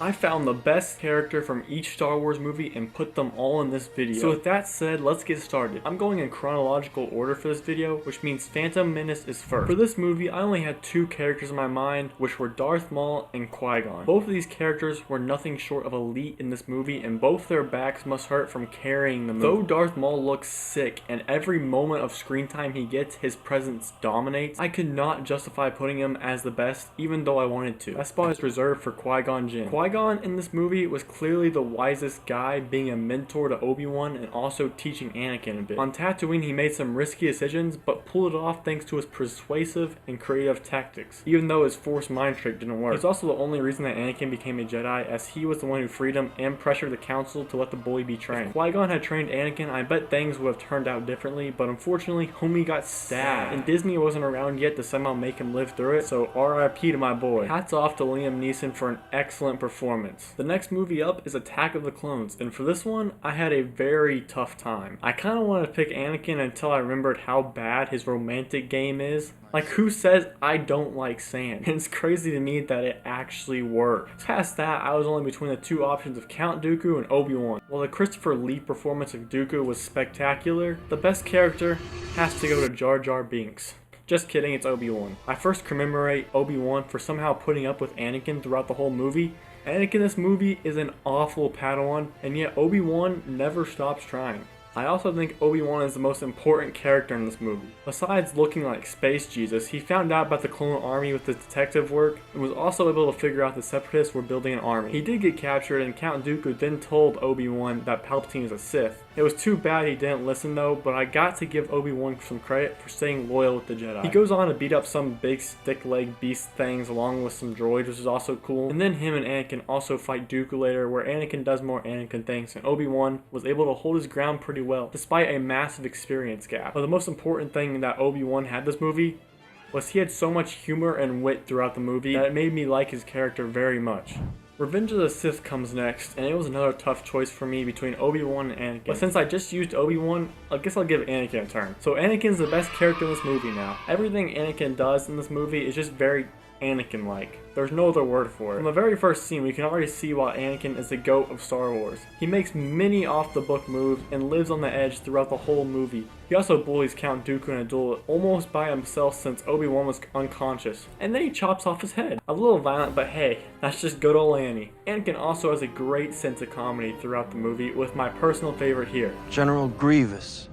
I found the best character from each Star Wars movie and put them all in this video. So with that said, let's get started. I'm going in chronological order for this video, which means Phantom Menace is first. For this movie, I only had two characters in my mind, which were Darth Maul and Qui-Gon. Both of these characters were nothing short of elite in this movie, and both their backs must hurt from carrying the movie. Though Darth Maul looks sick, and every moment of screen time he gets, his presence dominates, I could not justify putting him as the best, even though I wanted to. That spot is reserved for Qui-Gon Jinn. Qui-Gon in this movie was clearly the wisest guy, being a mentor to Obi-Wan and also teaching Anakin a bit. On Tatooine, he made some risky decisions, but pulled it off thanks to his persuasive and creative tactics, even though his Force mind trick didn't work. It's also the only reason that Anakin became a Jedi, as he was the one who freed him and pressured the Council to let the boy be trained. If Qui-Gon had trained Anakin, I bet things would have turned out differently, but unfortunately, homie got stabbed, and Disney wasn't around yet to somehow make him live through it, so RIP to my boy. Hats off to Liam Neeson for an excellent performance. The next movie up is Attack of the Clones, and for this one, I had a very tough time. I kind of wanted to pick Anakin until I remembered how bad his romantic game is. Like, who says I don't like sand? And it's crazy to me that it actually worked. Past that, I was only between the two options of Count Dooku and Obi-Wan. While the Christopher Lee performance of Dooku was spectacular, the best character has to go to Jar Jar Binks. Just kidding, it's Obi-Wan. I first commemorate Obi-Wan for somehow putting up with Anakin throughout the whole movie. Anakin in this movie is an awful Padawan, and yet Obi-Wan never stops trying. I also think Obi-Wan is the most important character in this movie. Besides looking like Space Jesus, he found out about the clone army with his detective work and was also able to figure out the Separatists were building an army. He did get captured, and Count Dooku then told Obi-Wan that Palpatine is a Sith. It was too bad he didn't listen though, but I got to give Obi-Wan some credit for staying loyal with the Jedi. He goes on to beat up some big stick-leg beast things along with some droids, which is also cool. And then him and Anakin also fight Dooku later, where Anakin does more Anakin things, and Obi-Wan was able to hold his ground pretty well, despite a massive experience gap. But the most important thing that Obi-Wan had this movie was he had so much humor and wit throughout the movie that it made me like his character very much. Revenge of the Sith comes next, and it was another tough choice for me between Obi-Wan and Anakin. But since I just used Obi-Wan, I guess I'll give Anakin a turn. So Anakin's the best character in this movie now. Everything Anakin does in this movie is just very Anakin-like. There's no other word for it. From the very first scene, we can already see why Anakin is the GOAT of Star Wars. He makes many off-the-book moves and lives on the edge throughout the whole movie. He also bullies Count Dooku in a duel almost by himself since Obi-Wan was unconscious. And then he chops off his head. A little violent, but hey, that's just good old Annie. Anakin also has a great sense of comedy throughout the movie, with my personal favorite here. General Grievous,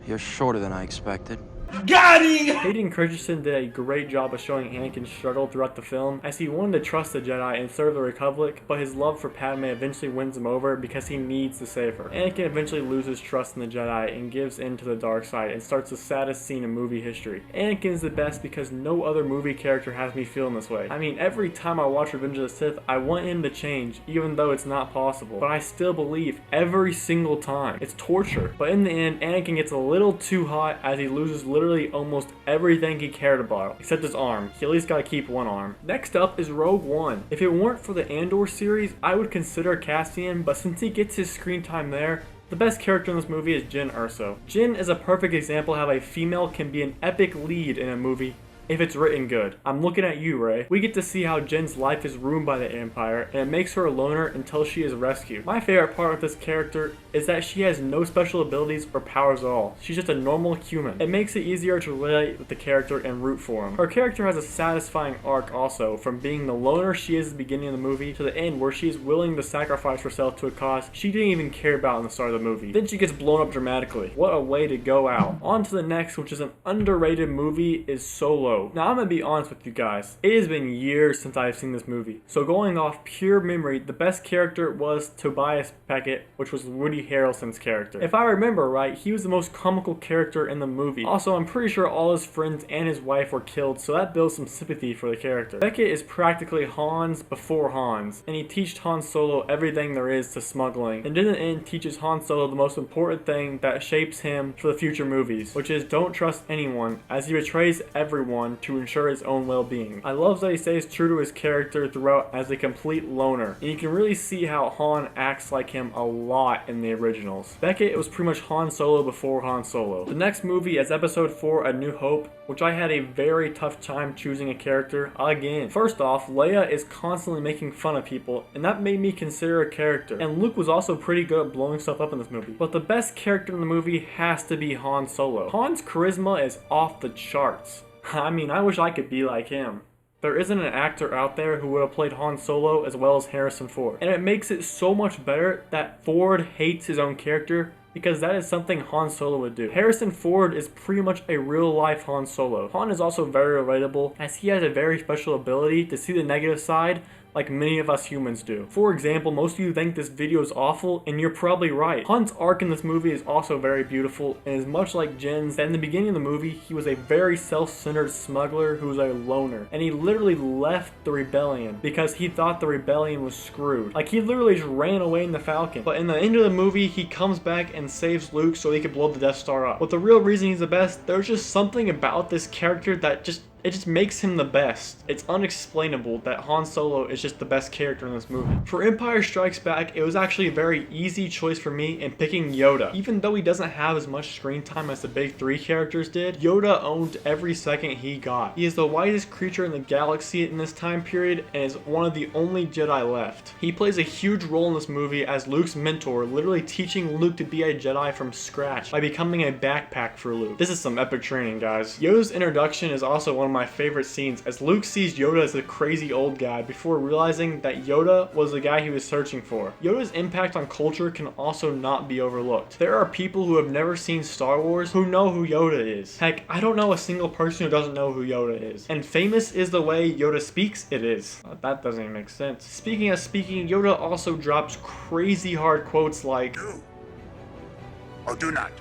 you're shorter than I expected. Got him! Hayden Christensen did a great job of showing Anakin's struggle throughout the film, as he wanted to trust the Jedi and serve the Republic, but his love for Padme eventually wins him over because he needs to save her. Anakin eventually loses trust in the Jedi and gives in to the dark side and starts the saddest scene in movie history. Anakin is the best because no other movie character has me feeling this way. I mean, every time I watch Revenge of the Sith, I want him to change, even though it's not possible. But I still believe every single time. It's torture. But in the end, Anakin gets a little too hot as he loses literally almost everything he cared about, except his arm. He at least gotta keep one arm. Next up is Rogue One. If it weren't for the Andor series, I would consider Cassian, but since he gets his screen time there, the best character in this movie is Jyn Erso. Jyn is a perfect example of how a female can be an epic lead in a movie if it's written good. I'm looking at you, Ray. We get to see how Jyn's life is ruined by the Empire, and it makes her a loner until she is rescued. My favorite part of this character is that she has no special abilities or powers at all. She's just a normal human. It makes it easier to relate with the character and root for him. Her character has a satisfying arc also, from being the loner she is at the beginning of the movie to the end where she is willing to sacrifice herself to a cause she didn't even care about in the start of the movie. Then she gets blown up dramatically. What a way to go out. On to the next, which is an underrated movie, is Solo. Now I'm gonna be honest with you guys, it has been years since I've seen this movie, so going off pure memory, the best character was Tobias Beckett, which was Woody Harrelson's character. If I remember right, he was the most comical character in the movie. Also, I'm pretty sure all his friends and his wife were killed, so that builds some sympathy for the character. Beckett is practically Hans before Hans, and he teaches Han Solo everything there is to smuggling, and in the end teaches Han Solo the most important thing that shapes him for the future movies, which is don't trust anyone, as he betrays everyone everyone to ensure his own well-being. I love that he stays true to his character throughout as a complete loner, and you can really see how Han acts like him a lot in the originals. Beckett was pretty much Han Solo before Han Solo. The next movie is Episode 4, A New Hope, which I had a very tough time choosing a character again. First off, Leia is constantly making fun of people, and that made me consider a character. And Luke was also pretty good at blowing stuff up in this movie. But the best character in the movie has to be Han Solo. Han's charisma is off the charts. I mean, I wish I could be like him. There isn't an actor out there who would have played Han Solo as well as Harrison Ford. And it makes it so much better that Ford hates his own character, because that is something Han Solo would do. Harrison Ford is pretty much a real-life Han Solo. Han is also very relatable, as he has a very special ability to see the negative side like many of us humans do. For example, most of you think this video is awful, and you're probably right. Han's arc in this movie is also very beautiful, and is much like Jin's, that in the beginning of the movie, he was a very self-centered smuggler who was a loner, and he literally left the rebellion because he thought the rebellion was screwed. Like, he literally just ran away in the Falcon. But in the end of the movie, he comes back and saves Luke so he could blow the Death Star up. But the real reason he's the best, there's just something about this character that it just makes him the best. It's unexplainable that Han Solo is just the best character in this movie. For Empire Strikes Back, it was actually a very easy choice for me in picking Yoda. Even though he doesn't have as much screen time as the big three characters did, Yoda owned every second he got. He is the wisest creature in the galaxy in this time period, and is one of the only Jedi left. He plays a huge role in this movie as Luke's mentor, literally teaching Luke to be a Jedi from scratch by becoming a backpack for Luke. This is some epic training, guys. Yoda's introduction is also one of my favorite scenes, as Luke sees Yoda as a crazy old guy before realizing that Yoda was the guy he was searching for. Yoda's impact on culture can also not be overlooked. There are people who have never seen Star Wars who know who Yoda is. Heck, I don't know a single person who doesn't know who Yoda is. And famous is the way Yoda speaks, it is. That doesn't even make sense. Speaking of speaking, Yoda also drops crazy hard quotes like, "Do or do not.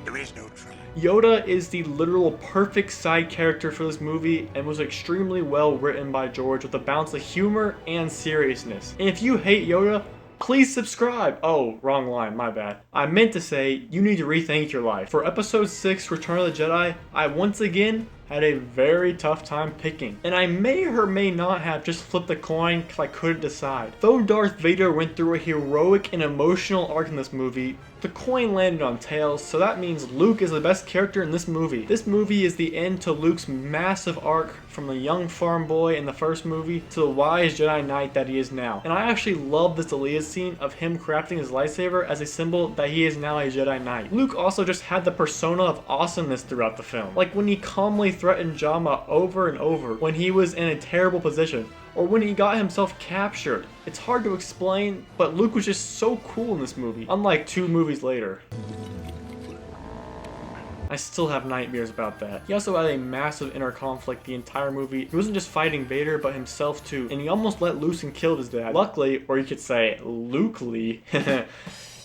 There is no try." Yoda is the literal perfect side character for this movie and was extremely well written by George with a balance of humor and seriousness. And if you hate Yoda, please subscribe. Oh, wrong line, my bad. I meant to say, you need to rethink your life. For episode 6, Return of the Jedi, I once again had a very tough time picking. And I may or may not have just flipped a coin because I couldn't decide. Though Darth Vader went through a heroic and emotional arc in this movie, the coin landed on tails, so that means Luke is the best character in this movie. This movie is the end to Luke's massive arc from the young farm boy in the first movie to the wise Jedi Knight that he is now. And I actually love this deleted scene of him crafting his lightsaber as a symbol that he is now a Jedi Knight. Luke also just had the persona of awesomeness throughout the film. Like when he calmly threatened Jabba over and over when he was in a terrible position, or when he got himself captured. It's hard to explain, but Luke was just so cool in this movie, unlike 2 movies later. I still have nightmares about that. He also had a massive inner conflict the entire movie. He wasn't just fighting Vader, but himself too, and he almost let loose and killed his dad. Luckily, or you could say Luke-ly,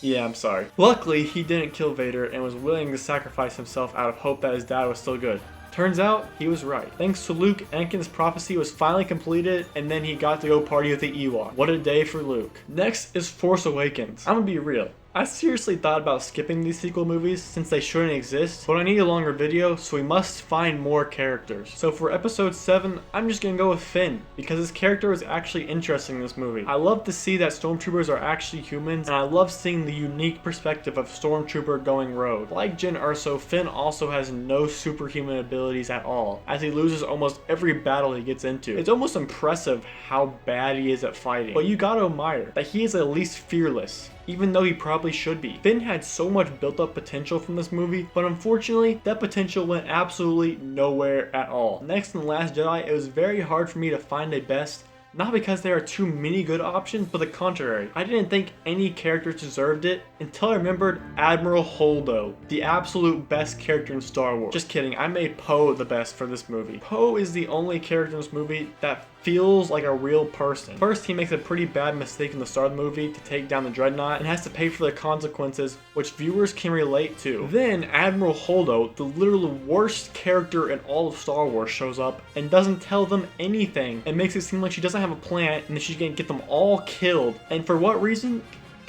yeah, I'm sorry. Luckily, he didn't kill Vader and was willing to sacrifice himself out of hope that his dad was still good. Turns out, he was right. Thanks to Luke, Anakin's prophecy was finally completed, and then he got to go party with the Ewok. What a day for Luke. Next is Force Awakens. I'm gonna be real. I seriously thought about skipping these sequel movies since they shouldn't exist, but I need a longer video, so we must find more characters. So for episode 7, I'm just gonna go with Finn, because his character is actually interesting in this movie. I love to see that stormtroopers are actually humans, and I love seeing the unique perspective of stormtrooper going rogue. Like Jyn Erso, Finn also has no superhuman abilities at all, as he loses almost every battle he gets into. It's almost impressive how bad he is at fighting, but you gotta admire that he is at least fearless, even though he probably should be. Finn had so much built up potential from this movie, but unfortunately, that potential went absolutely nowhere at all. Next in The Last Jedi, it was very hard for me to find a best, not because there are too many good options, but the contrary. I didn't think any characters deserved it until I remembered Admiral Holdo, the absolute best character in Star Wars. Just kidding, I made Poe the best for this movie. Poe is the only character in this movie that feels like a real person. First, he makes a pretty bad mistake in the start of the movie to take down the Dreadnought and has to pay for the consequences, which viewers can relate to. Then, Admiral Holdo, the literal worst character in all of Star Wars, shows up and doesn't tell them anything and makes it seem like she doesn't have a plan and that she's gonna get them all killed. And for what reason?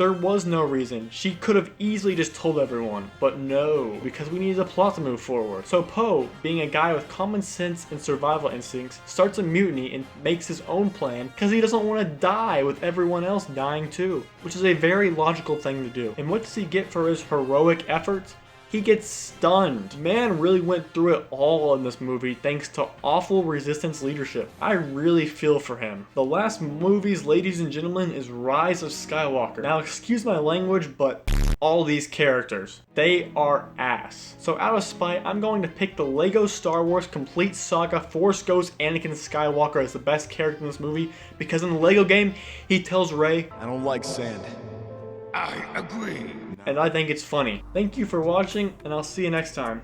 there was no reason. She could have easily just told everyone, but no, because we needed a plot to move forward. So Poe, being a guy with common sense and survival instincts, starts a mutiny and makes his own plan because he doesn't want to die with everyone else dying too, which is a very logical thing to do. And what does he get for his heroic efforts? He gets stunned. Man really went through it all in this movie thanks to awful Resistance leadership. I really feel for him. The last movies, ladies and gentlemen, is Rise of Skywalker. Now excuse my language, but all these characters, they are ass. So out of spite, I'm going to pick the LEGO Star Wars Complete Saga Force Ghost Anakin Skywalker as the best character in this movie because in the LEGO game, he tells Rey, I don't like sand. I agree. and I think it's funny. Thank you for watching, and I'll see you next time.